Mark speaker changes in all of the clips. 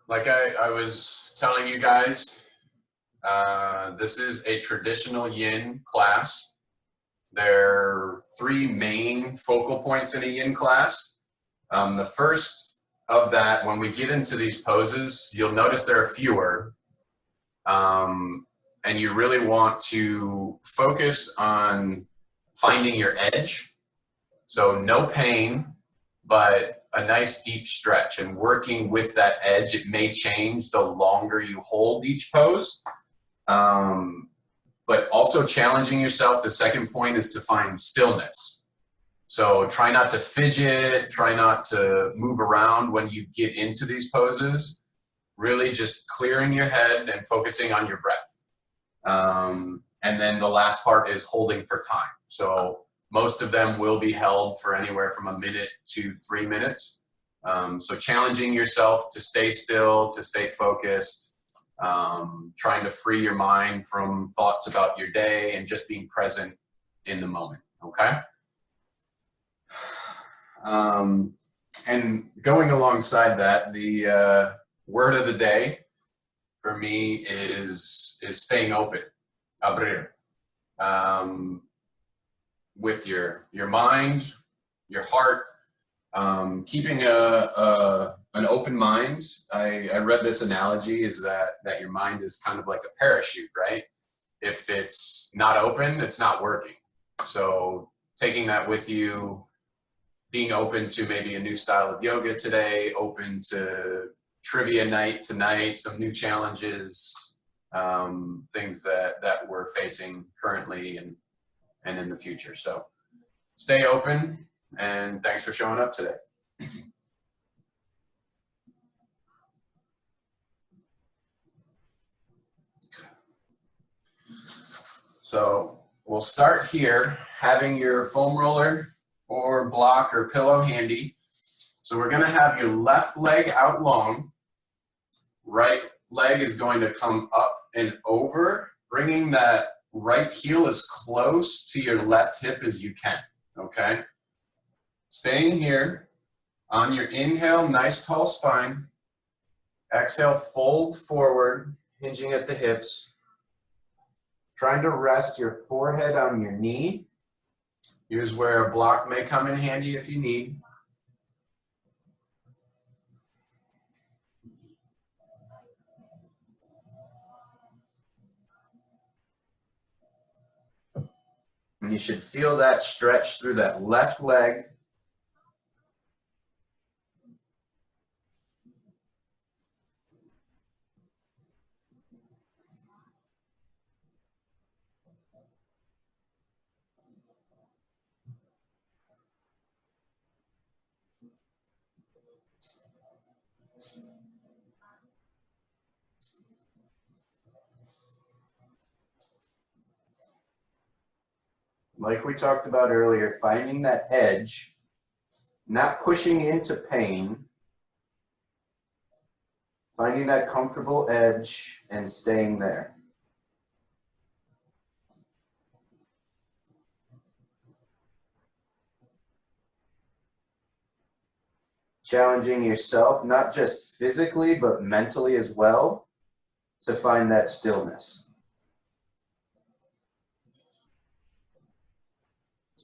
Speaker 1: Like I was telling you guys, this is a traditional yin class. There are three main focal points in a yin class. The first of that, when we get into these poses, you'll notice there are fewer. And you really want to focus on finding your edge. So no pain, but a nice deep stretch, and working with that edge. It may change the longer you hold each pose. But also challenging yourself. The second point is to find stillness. So try not to fidget, try not to move around when you get into these poses. Really just clearing your head and focusing on your breath. And then the last part is holding for time. So most of them will be held for anywhere from 1 minute to 3 minutes. So challenging yourself to stay still, to stay focused, trying to free your mind from thoughts about your day and just being present in the moment, okay? And going alongside that, the word of the day for me is staying open, abrir. With your mind, your heart, keeping an open mind. I read this analogy is that your mind is kind of like a parachute, right? If it's not open, it's not working. So taking that with you, being open to maybe a new style of yoga today, open to trivia night tonight, some new challenges, things that we're facing currently and in the future. So stay open, and thanks for showing up today. So we'll start here, having your foam roller or block or pillow handy. So we're gonna have your left leg out long, right leg is going to come up and over, bringing that right heel as close to your left hip as you can, okay? Staying here. On your inhale, nice tall spine. Exhale, fold forward, hinging at the hips. Trying to rest your forehead on your knee. Here's where a block may come in handy if you need. And you should feel that stretch through that left leg. Like we talked about earlier, finding that edge, not pushing into pain, finding that comfortable edge and staying there. Challenging yourself, not just physically, but mentally as well, to find that stillness.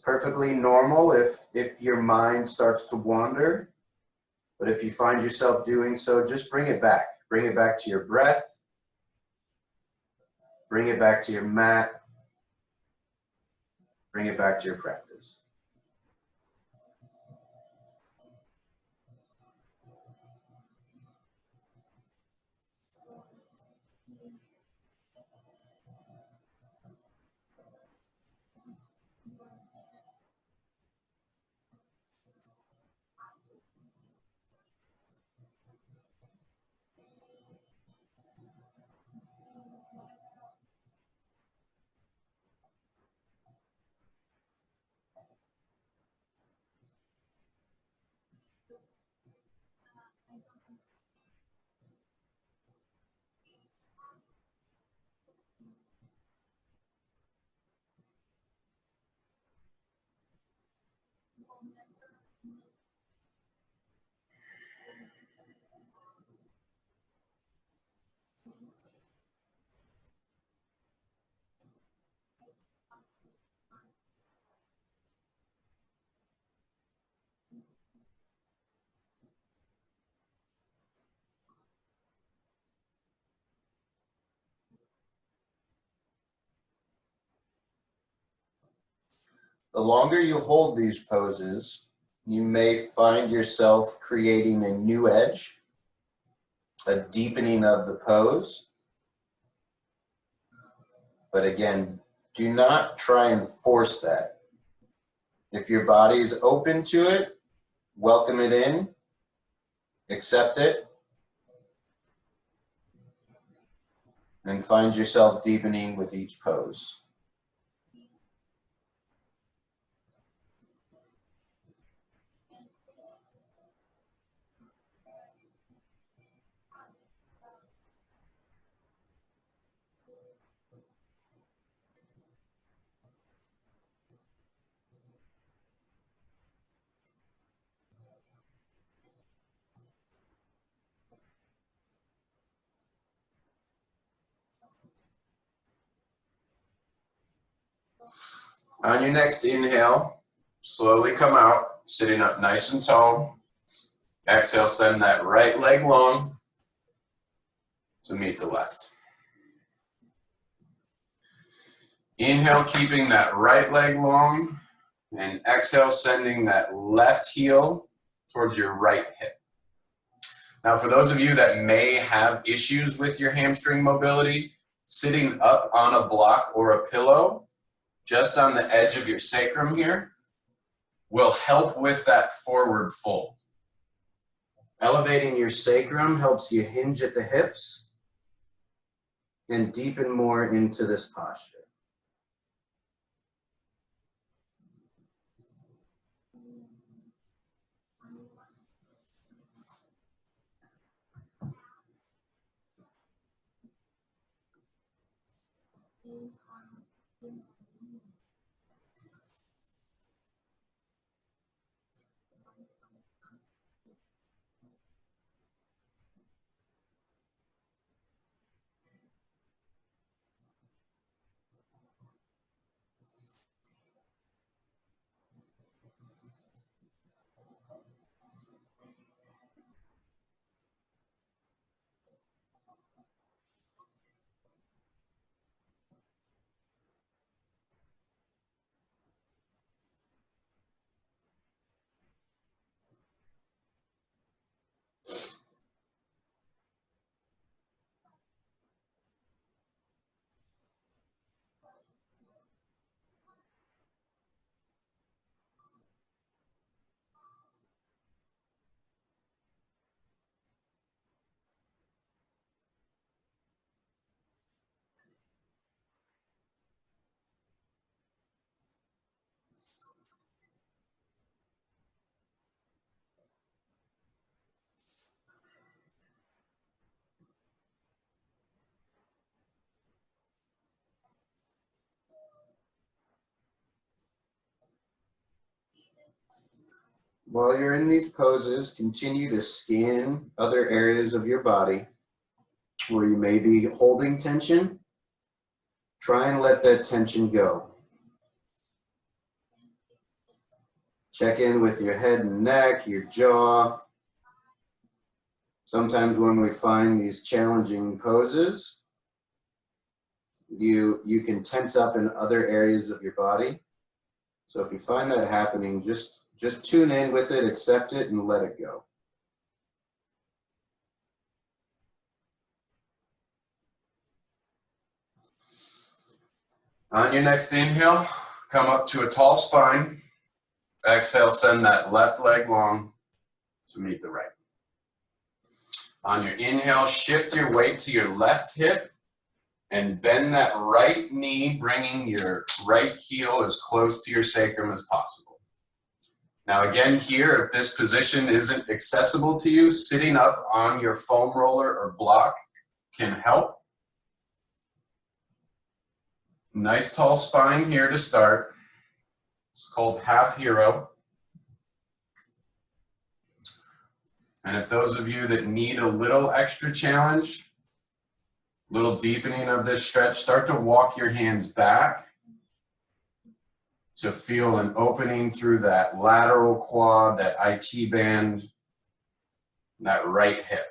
Speaker 1: Perfectly normal if your mind starts to wander, but if you find yourself doing so, just bring it back. Bring it back to your breath. Bring it back to your mat. Bring it back to your practice.
Speaker 2: The longer you hold these poses, you may find yourself creating a new edge, a deepening of the pose. But again, do not try and force that. If your body is open to it, welcome it in, accept it, and find yourself deepening with each pose.
Speaker 1: On your next inhale, slowly come out, sitting up nice and tall. Exhale, send that right leg long to meet the left. Inhale, keeping that right leg long, and exhale, sending that left heel towards your right hip. Now, for those of you that may have issues with your hamstring mobility, sitting up on a block or a pillow, just on the edge of your sacrum here, will help with that forward fold. Elevating your sacrum helps you hinge at the hips and deepen more into this posture. While you're in these poses, continue to scan other areas of your body where you may be holding tension. Try and let that tension go. Check in with your head and neck, your jaw. Sometimes when we find these challenging poses, you can tense up in other areas of your body. So if you find that happening, just tune in with it, accept it, and let it go. On your next inhale, come up to a tall spine. Exhale, send that left leg long to meet the right. On your inhale, shift your weight to your left hip and bend that right knee, bringing your right heel as close to your sacrum as possible. Now again here, if this position isn't accessible to you, sitting up on your foam roller or block can help. Nice tall spine here to start. It's called half hero. And if those of you that need a little extra challenge, little deepening of this stretch, start to walk your hands back to feel an opening through that lateral quad, that IT band, that right hip.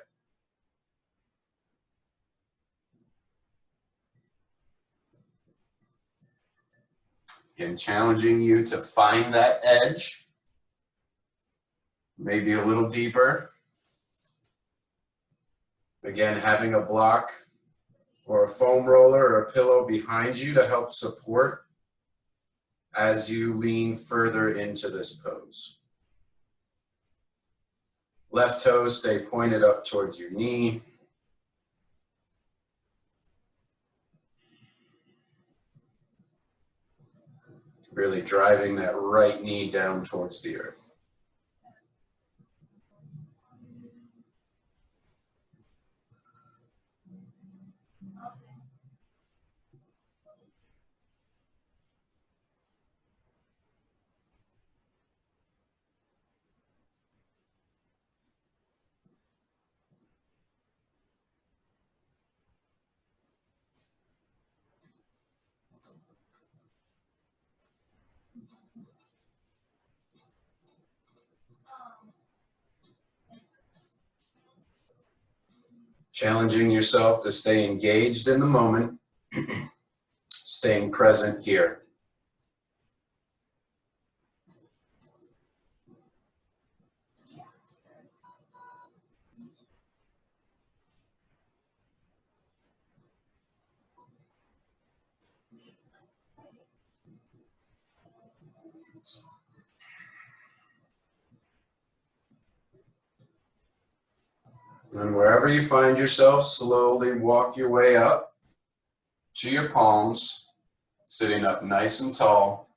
Speaker 1: Again, challenging you to find that edge, maybe a little deeper. Again, having a block or a foam roller or a pillow behind you to help support as you lean further into this pose. Left toes stay pointed up towards your knee. Really driving that right knee down towards the earth. Challenging yourself to stay engaged in the moment, staying present here. And wherever you find yourself, slowly walk your way up to your palms, sitting up nice and tall.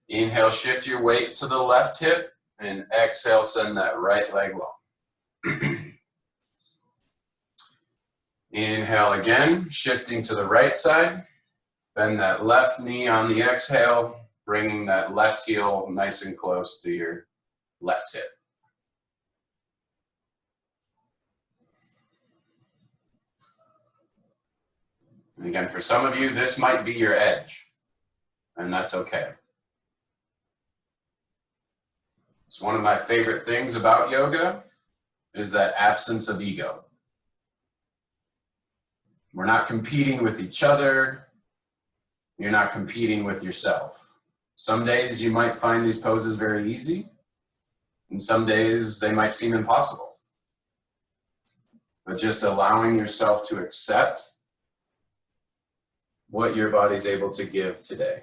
Speaker 1: Inhale, shift your weight to the left hip, and exhale, send that right leg long. Inhale again, shifting to the right side. Bend that left knee on the exhale, bringing that left heel nice and close to your left hip. And again, for some of you, this might be your edge, and that's okay. It's one of my favorite things about yoga is that absence of ego. We're not competing with each other. You're not competing with yourself. Some days you might find these poses very easy, and some days they might seem impossible. But just allowing yourself to accept what your body's able to give today.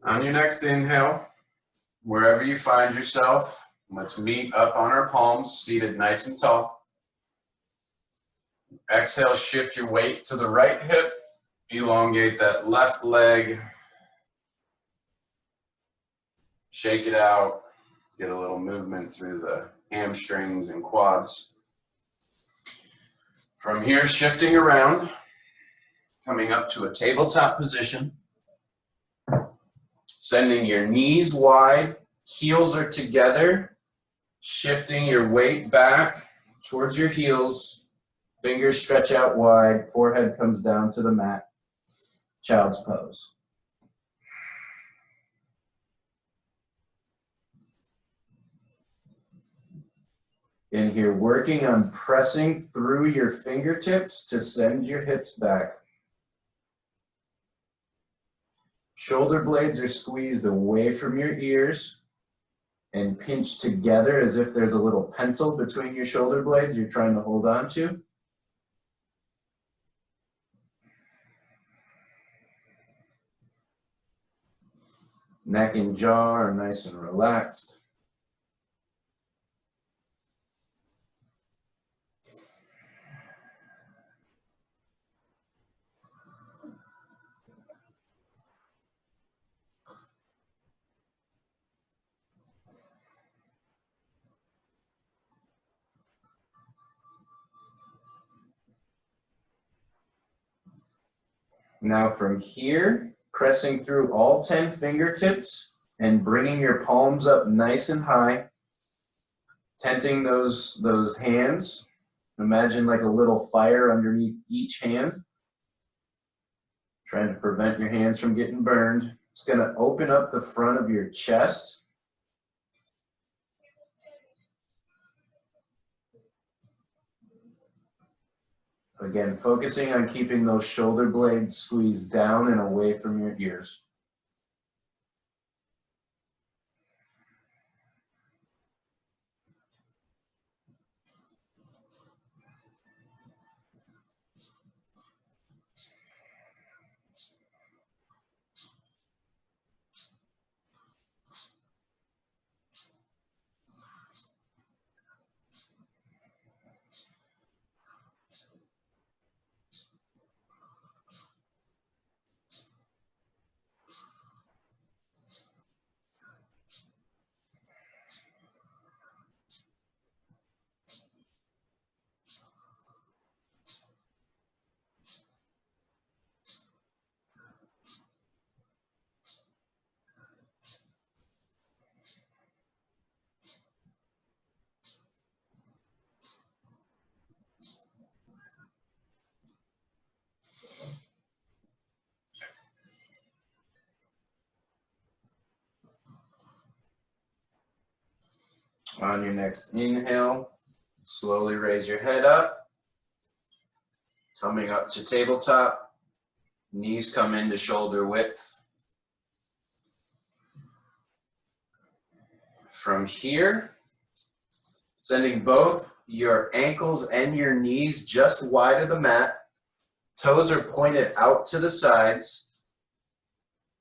Speaker 1: On your next inhale, wherever you find yourself, let's meet up on our palms, seated nice and tall. Exhale, shift your weight to the right hip, elongate that left leg, shake it out, get a little movement through the hamstrings and quads. From here, shifting around, coming up to a tabletop position. Sending your knees wide, heels are together, shifting your weight back towards your heels, fingers stretch out wide, forehead comes down to the mat, child's pose. In here, working on pressing through your fingertips to send your hips back. Shoulder blades are squeezed away from your ears and pinched together as if there's a little pencil between your shoulder blades you're trying to hold on to. Neck and jaw are nice and relaxed. Now from here, pressing through all 10 fingertips and bringing your palms up nice and high, tenting those hands. Imagine like a little fire underneath each hand, trying to prevent your hands from getting burned. It's going to open up the front of your chest. Again, focusing on keeping those shoulder blades squeezed down and away from your ears. On your next inhale, slowly raise your head up, coming up to tabletop, knees come into shoulder width. From here, sending both your ankles and your knees just wide of the mat, toes are pointed out to the sides,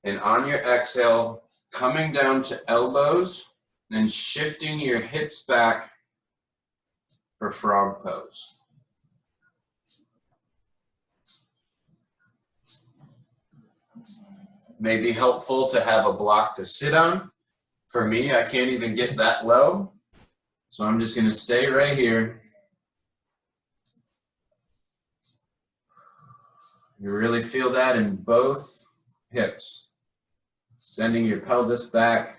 Speaker 1: and on your exhale, coming down to elbows, and shifting your hips back for frog pose. May be helpful to have a block to sit on. For me, I can't even get that low, so I'm just going to stay right here. You really feel that in both hips. Sending your pelvis back.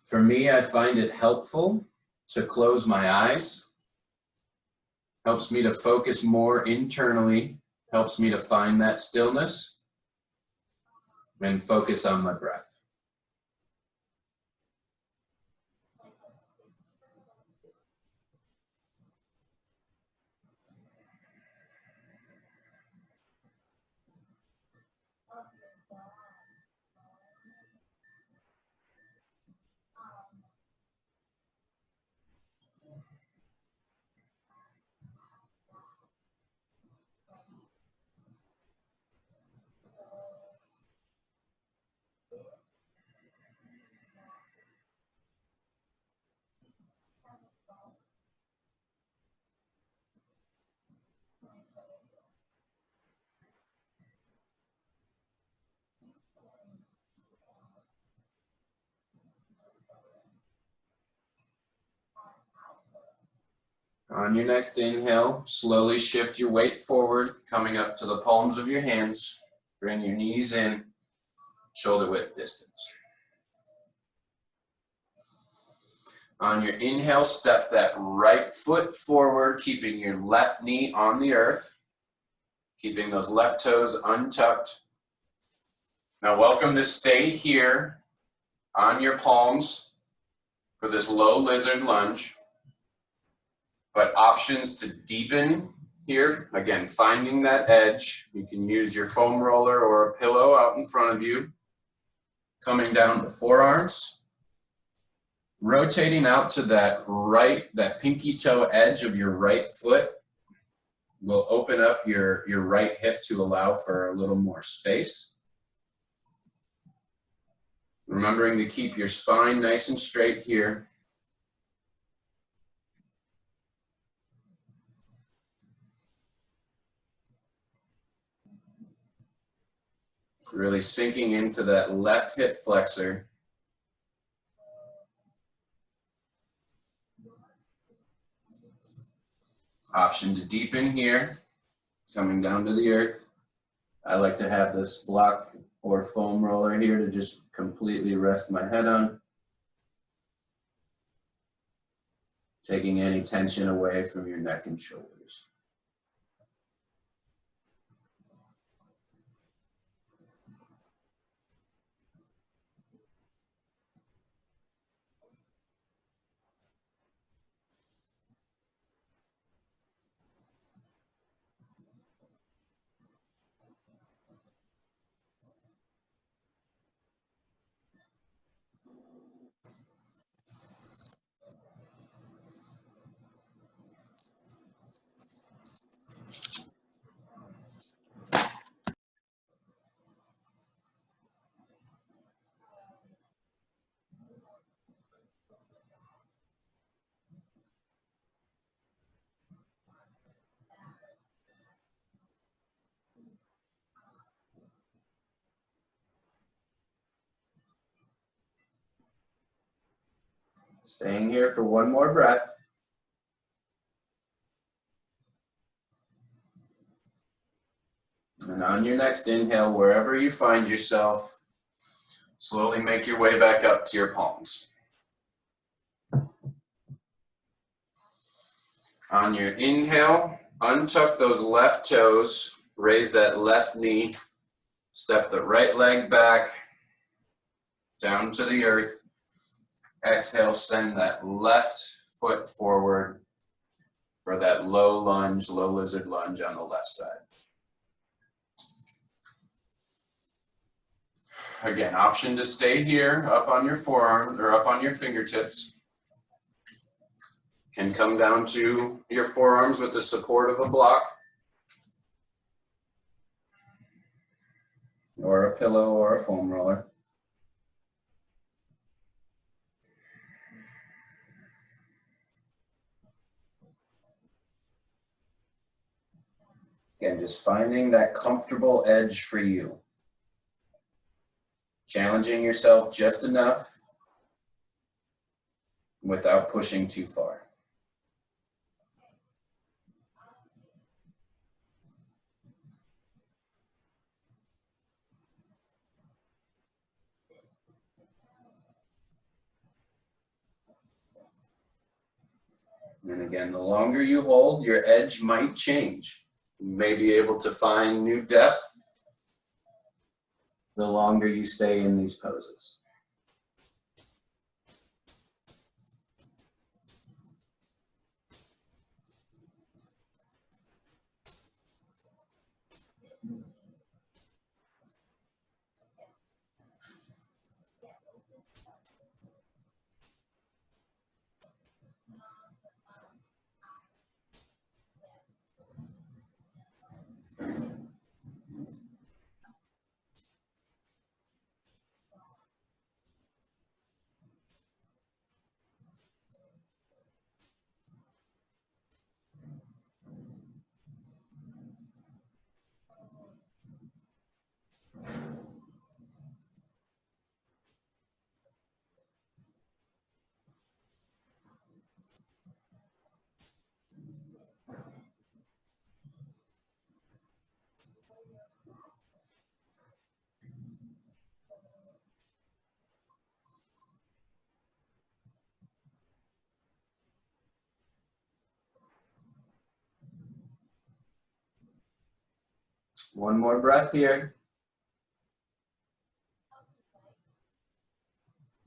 Speaker 1: For me, I find it helpful to close my eyes. Helps me to focus more internally, helps me to find that stillness and focus on my breath. On your next inhale, slowly shift your weight forward, coming up to the palms of your hands. Bring your knees in, shoulder width distance. On your inhale, step that right foot forward, keeping your left knee on the earth, keeping those left toes untucked. Now welcome to stay here on your palms, for this low lizard lunge, but options to deepen here. Again, finding that edge. You can use your foam roller or a pillow out in front of you. Coming down the forearms. Rotating out to that pinky toe edge of your right foot will open up your right hip to allow for a little more space. Remembering to keep your spine nice and straight here. Really sinking into that left hip flexor. Option to deepen here, coming down to the earth. I like to have this block or foam roller here to just completely rest my head on. Taking any tension away from your neck and shoulders. Staying here for one more breath. And on your next inhale, wherever you find yourself, slowly make your way back up to your palms. On your inhale, untuck those left toes, raise that left knee, step the right leg back, down to the earth. Exhale, send that left foot forward for that low lunge, low lizard lunge on the left side. Again, option to stay here, up on your forearm or up on your fingertips. Can come down to your forearms with the support of a block or a pillow or a foam roller. Again, just finding that comfortable edge for you. Challenging yourself just enough without pushing too far. And again, the longer you hold, your edge might change. You may be able to find new depth the longer you stay in these poses. One more breath here.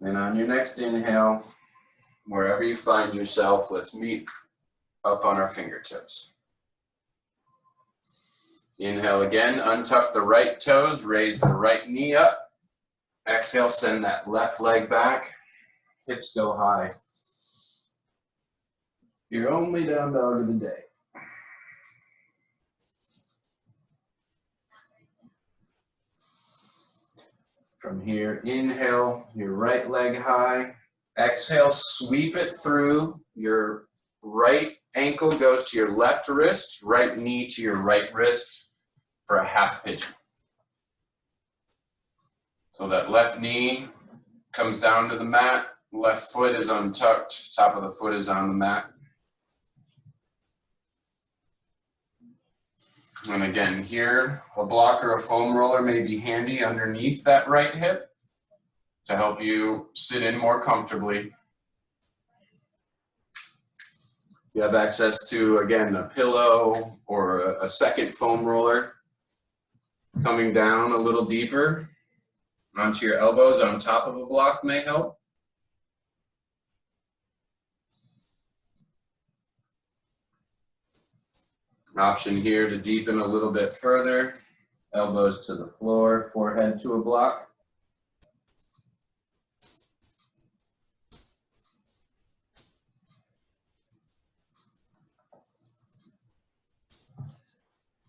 Speaker 1: And on your next inhale, Wherever you find yourself, let's meet up on our fingertips. Inhale again, untuck the right toes, raise the right knee up. Exhale, send that left leg back, hips go high. Your only down dog of the day. From here, inhale, your right leg high. Exhale, sweep it through. Your right ankle goes to your left wrist, right knee to your right wrist for a half pigeon. So that left knee comes down to the mat, left foot is untucked, top of the foot is on the mat. And again, here, a block or a foam roller may be handy underneath that right hip to help you sit in more comfortably. You have access to, again, a pillow or a second foam roller coming down a little deeper onto your elbows on top of a block may help. Option here to deepen a little bit further, elbows to the floor, forehead to a block.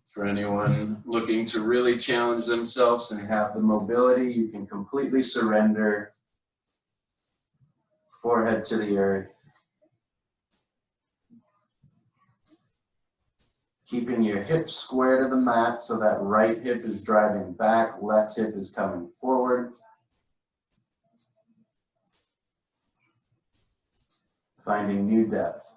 Speaker 1: For anyone looking to really challenge themselves and have the mobility, you can completely surrender, forehead to the earth. Keeping your hips square to the mat so that right hip is driving back, left hip is coming forward. Finding new depth.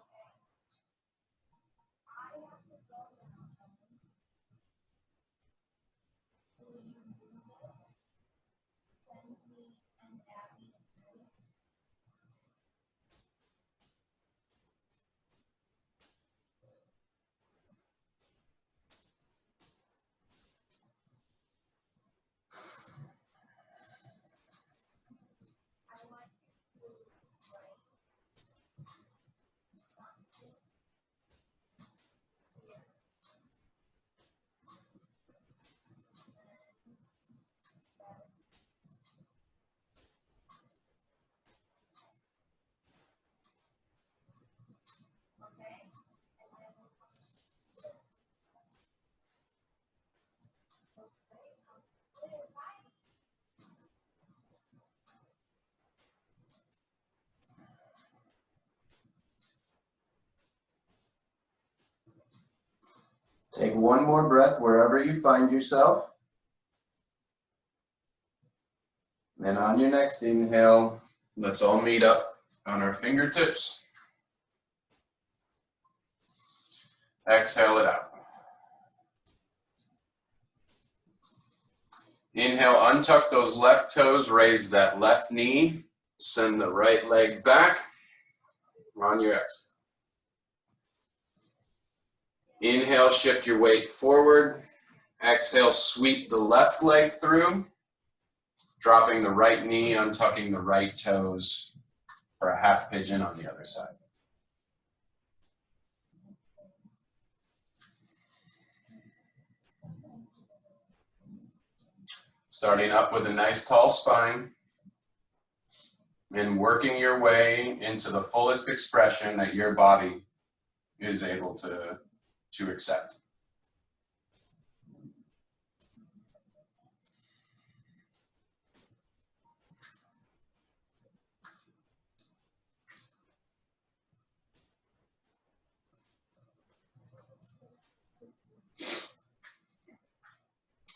Speaker 1: Take one more breath wherever you find yourself. And on your next inhale, let's all meet up on our fingertips. Exhale it out. Inhale, untuck those left toes, raise that left knee, send the right leg back. On your exhale. Inhale, shift your weight forward. Exhale, sweep the left leg through, dropping the right knee, untucking the right toes for a half pigeon on the other side. Starting up with a nice tall spine and working your way into the fullest expression that your body is able to accept.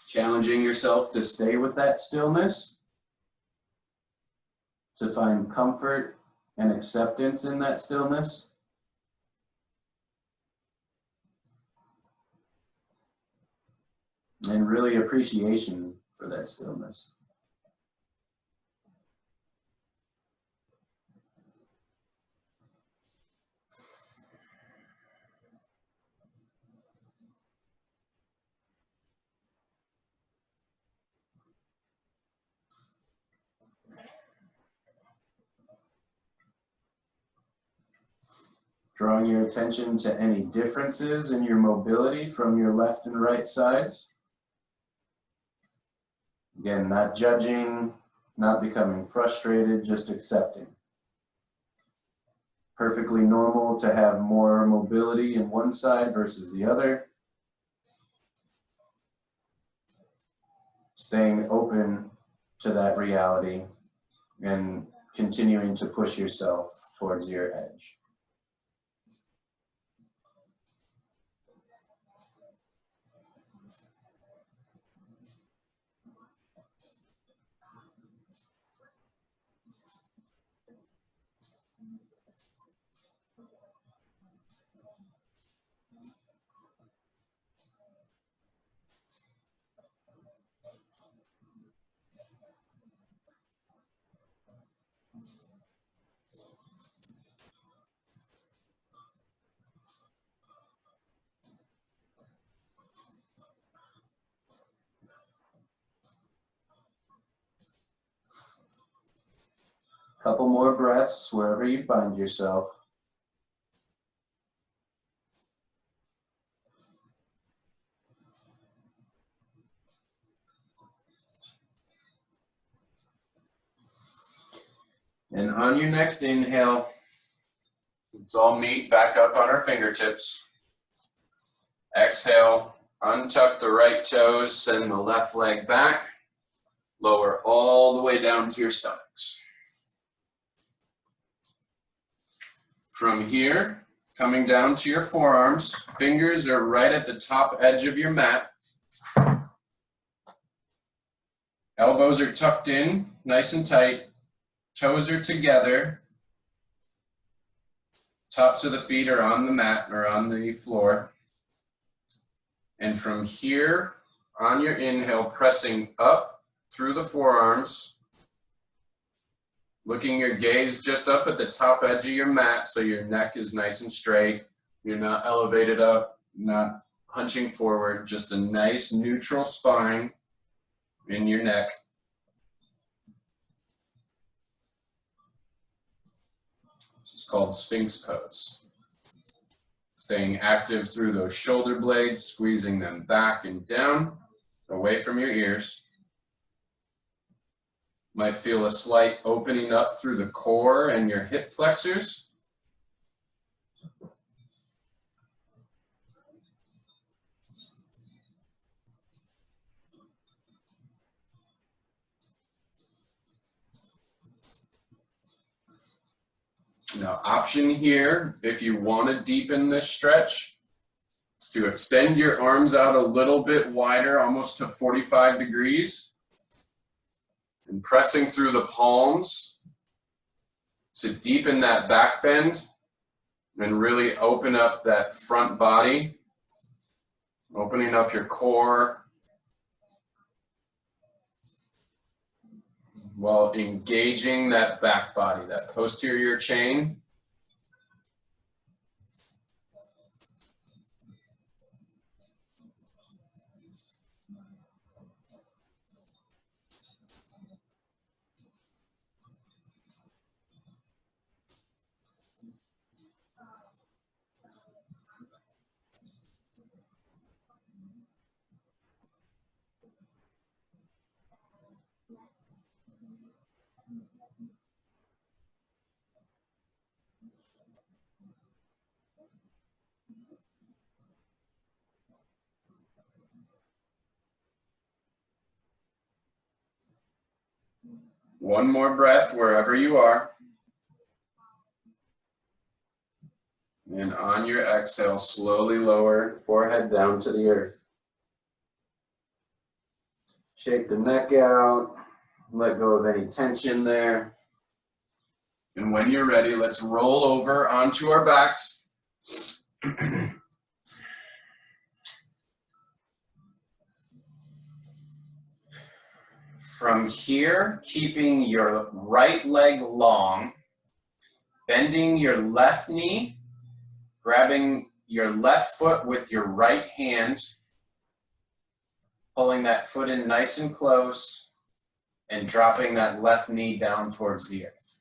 Speaker 1: Challenging yourself to stay with that stillness, to find comfort and acceptance in that stillness. And really appreciation for that stillness.
Speaker 2: Drawing your attention to any differences in your mobility from your left and right sides. Again, not judging, not becoming frustrated, just accepting. Perfectly normal to have more mobility in one side versus the other. Staying open to that reality and continuing to push yourself towards your edge. Couple more breaths wherever you find yourself.
Speaker 1: And on your next inhale, let's all meet back up on our fingertips. Exhale, untuck the right toes, send the left leg back. Lower all the way down to your stomachs. From here, coming down to your forearms, fingers are right at the top edge of your mat. Elbows are tucked in, nice and tight. Toes are together. Tops of the feet are on the mat or on the floor. And from here, on your inhale, pressing up through the forearms, looking your gaze just up at the top edge of your mat so your neck is nice and straight. You're not elevated up, not hunching forward, just a nice neutral spine in your neck. This is called Sphinx pose. Staying active through those shoulder blades, squeezing them back and down, away from your ears. Might feel a slight opening up through the core and your hip flexors. Now, option here, if you want to deepen this stretch, is to extend your arms out a little bit wider, almost to 45 degrees, and pressing through the palms to deepen that back bend and really open up that front body, opening up your core while engaging that back body, that posterior chain. One more breath wherever you are. And on your exhale, slowly lower forehead down to the earth. Shake the neck out, let go of any tension there. And when you're ready, let's roll over onto our backs. From here, keeping your right leg long, bending your left knee, grabbing your left foot with your right hand, pulling that foot in nice and close, and dropping that left knee down towards the earth.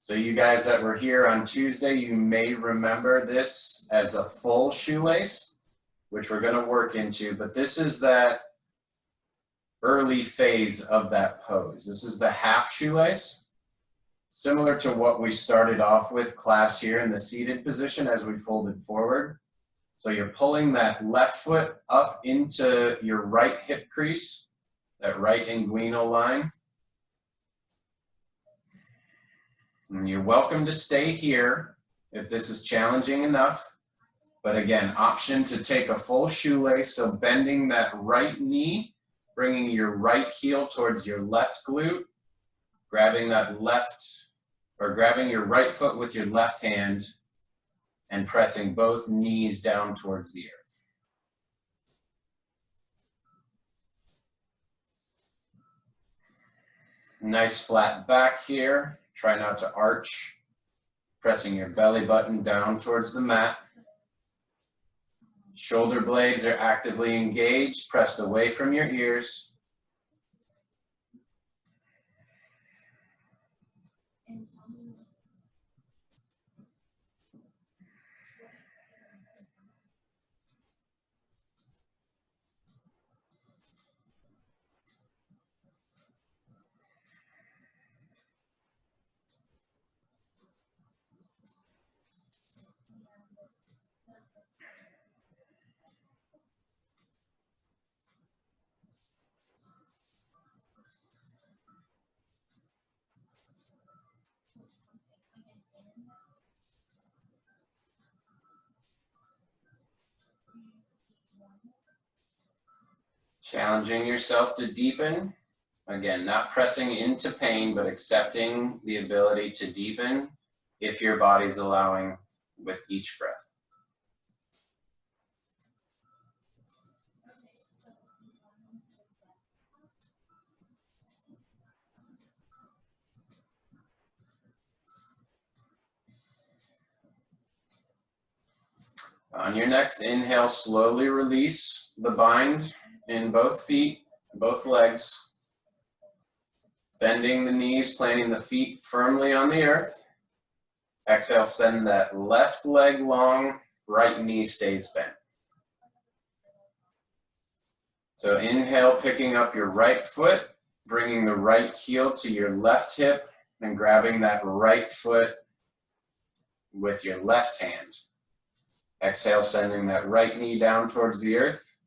Speaker 1: So you guys that were here on Tuesday, you may remember this as a full shoelace, which we're going to work into, but this is that early phase of that pose. This is the half shoelace, similar to what we started off with class here in the seated position as we folded forward. So you're pulling that left foot up into your right hip crease, that right inguinal line. And you're welcome to stay here if this is challenging enough. But again, option to take a full shoelace, so bending that right knee, bringing your right heel towards your left glute, grabbing that left, or grabbing your right foot with your left hand, and pressing both knees down towards the earth. Nice flat back here. Try not to arch. Pressing your belly button down towards the mat. Shoulder blades are actively engaged, pressed away from your ears. Challenging yourself to deepen. Again, not pressing into pain, but accepting the ability to deepen if your body's allowing with each breath. On your next inhale, slowly release the bind in both feet, both legs. Bending the knees, planting the feet firmly on the earth. Exhale, send that left leg long, right knee stays bent. So inhale, picking up your right foot, bringing the right heel to your left hip, and grabbing that right foot with your left hand. Exhale, sending that right knee down towards the earth.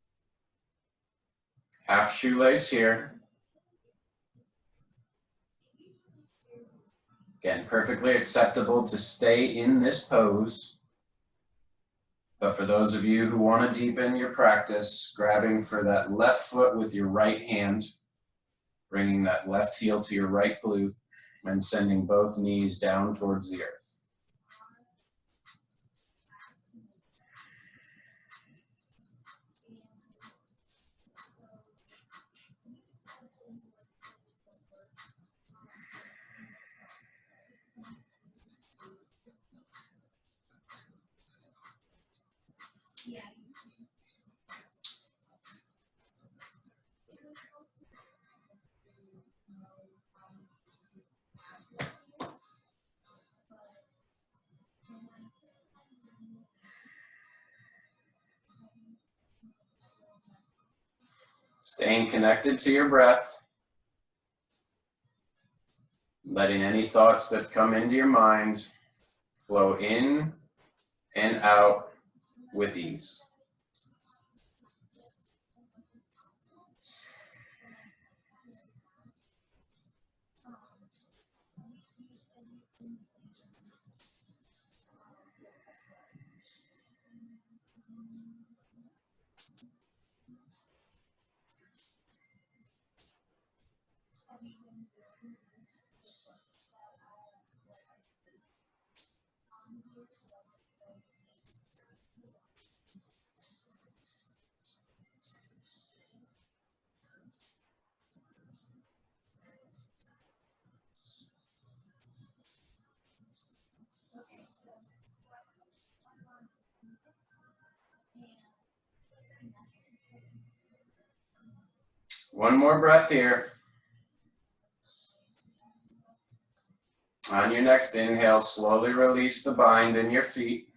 Speaker 1: Half shoelace here. Again, perfectly acceptable to stay in this pose. But for those of you who want to deepen your practice, grabbing for that left foot with your right hand, bringing that left heel to your right glute, and sending both knees down towards the earth. Staying connected to your breath. Letting any thoughts that come into your mind flow in and out with ease. One more breath here. On your next inhale, slowly release the bind in your feet.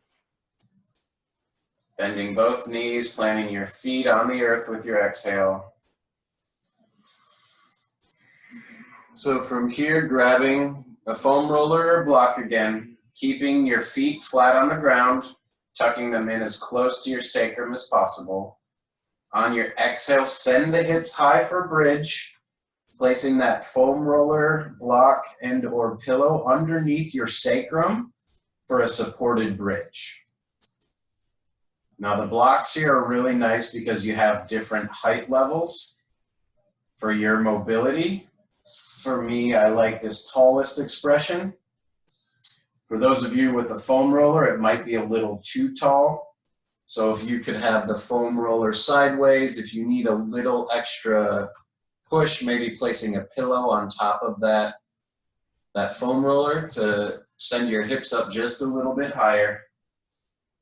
Speaker 1: Bending both knees, planting your feet on the earth with your exhale. So from here, grabbing a foam roller or block again, keeping your feet flat on the ground, tucking them in as close to your sacrum as possible. On your exhale, send the hips high for bridge, placing that foam roller, block, and or pillow underneath your sacrum for a supported bridge. Now the blocks here are really nice because you have different height levels for your mobility. For me, I like this tallest expression. For those of you with the foam roller, it might be a little too tall. So if you could have the foam roller sideways, if you need a little extra push, maybe placing a pillow on top of that foam roller to send your hips up just a little bit higher.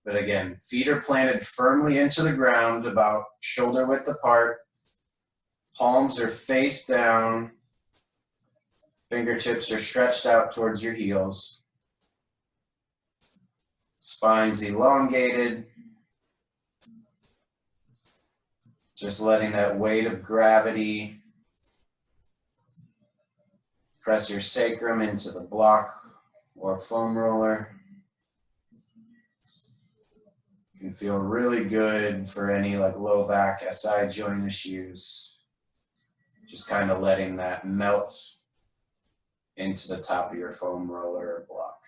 Speaker 1: But again, feet are planted firmly into the ground, about shoulder width apart. Palms are face down. Fingertips are stretched out towards your heels. Spine's elongated. Just letting that weight of gravity press your sacrum into the block or foam roller. Can feel really good for any like low back, SI joint issues. Just kind of letting that melt into the top of your foam roller or block.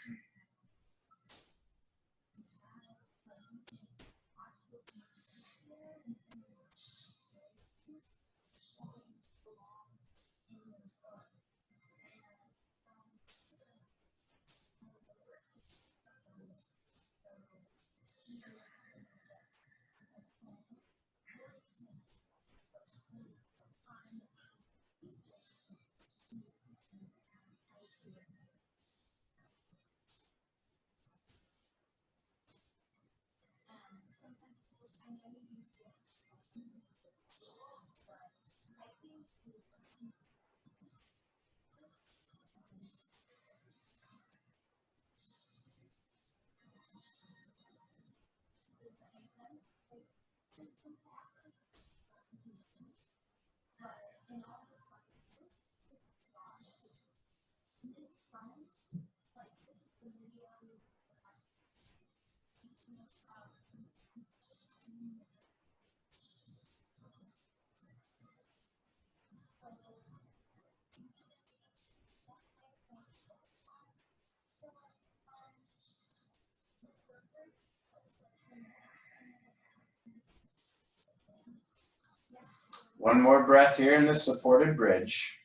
Speaker 1: One more breath here in this supported bridge.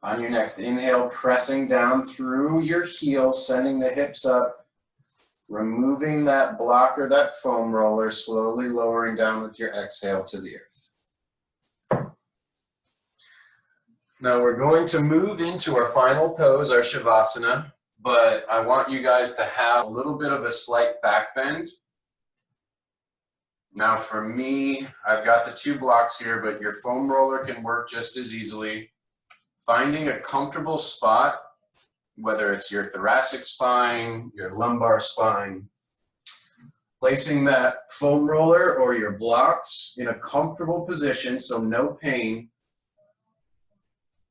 Speaker 1: On your next inhale, pressing down through your heels, sending the hips up, removing that block or that foam roller, slowly lowering down with your exhale to the earth. Now we're going to move into our final pose, our Shavasana, but I want you guys to have a little bit of a slight back bend. Now for me, I've got the two blocks here, but your foam roller can work just as easily. Finding a comfortable spot, whether it's your thoracic spine, your lumbar spine, placing that foam roller or your blocks in a comfortable position so no pain.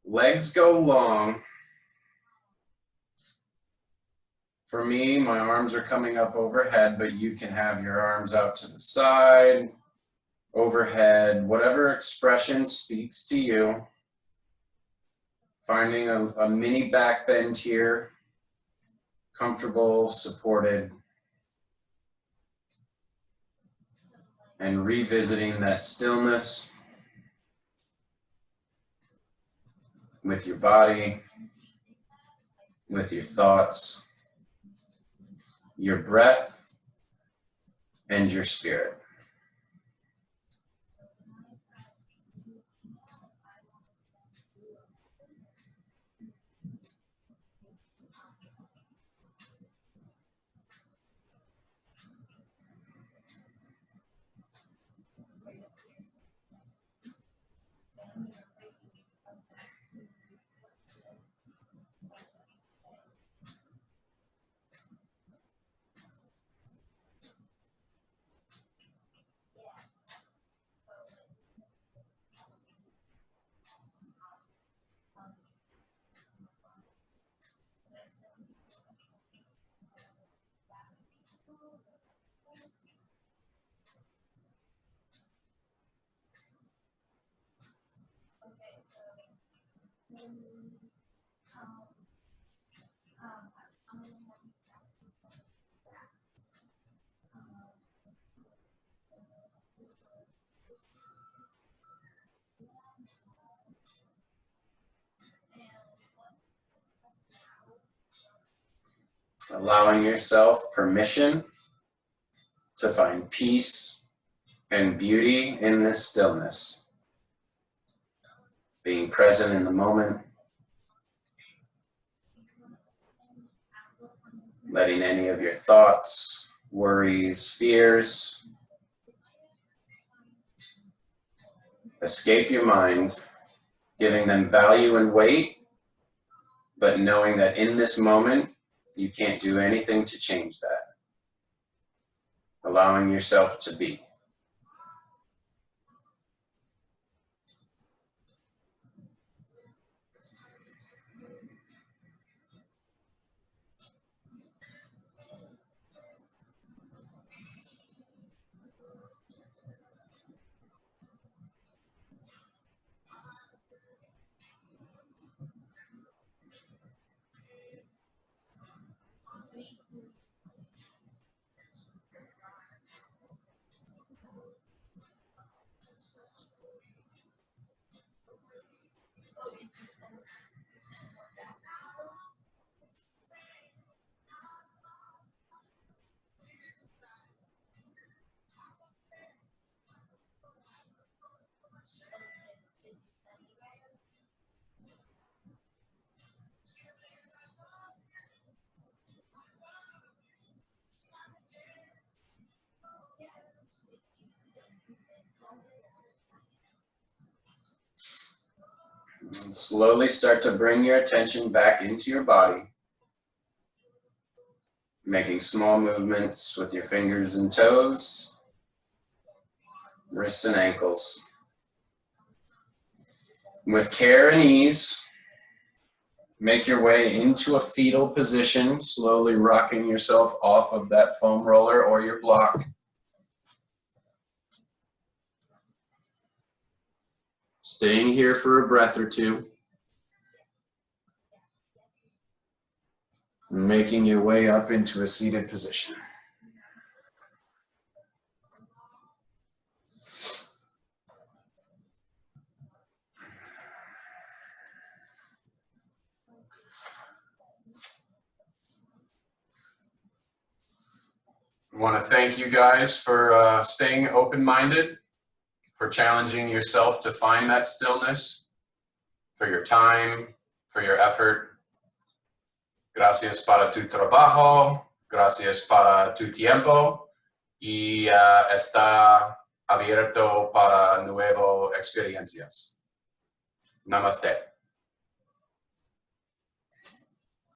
Speaker 1: Legs go long. For me, my arms are coming up overhead, but you can have your arms out to the side, overhead, whatever expression speaks to you. Finding a mini back bend here, comfortable, supported, and revisiting that stillness with your body, with your thoughts, your breath, and your spirit. allowing yourself permission to find peace and beauty in this stillness. Being present in the moment, letting any of your thoughts, worries, fears escape your mind, giving them value and weight, but knowing that in this moment, you can't do anything to change that. Allowing yourself to be. And slowly start to bring your attention back into your body, making small movements with your fingers and toes, wrists and ankles. With care and ease, make your way into a fetal position, slowly rocking yourself off of that foam roller or your block. Staying here for a breath or two. Making your way up into a seated position. I want to thank you guys for staying open-minded, for challenging yourself to find that stillness, for your time, for your effort. Gracias para tu trabajo, gracias para tu tiempo, y está abierto para nuevas experiencias. Namaste.